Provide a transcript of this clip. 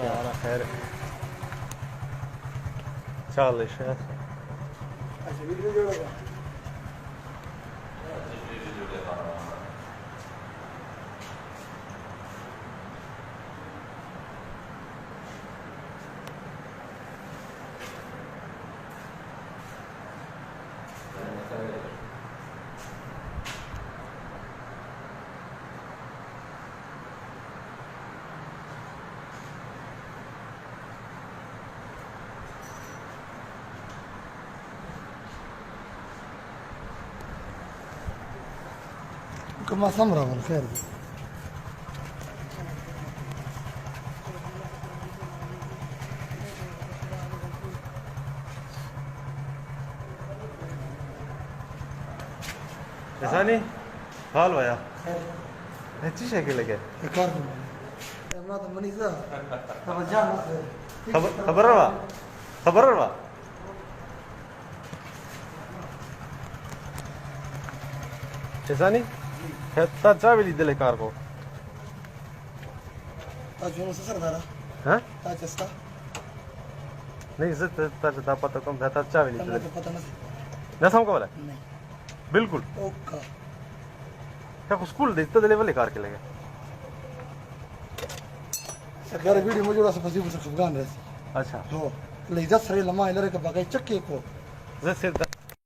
على خير. ان شاء الله يا شيخ. كما سمرة بالخير. لساني قالوا يا هاتي شكلك يكارم ما تمني ذا رجال خبروا لساني تا चाबी लीजिए कार को आज जो ससर दारा हाँ आज इसका नहीं इज्जत ता पता कम था चाबी लीजिए तो पता नहीं ना समझ वाला नहीं बिल्कुल ओका क्या स्कूल देखते दिले वाले कार के लगे सरकार वीडियो मुझे रास फसी बुस अफगान रस अच्छा हो ले इज्जत सरे लम्हा इलरे के बाकी चक्के को जैसे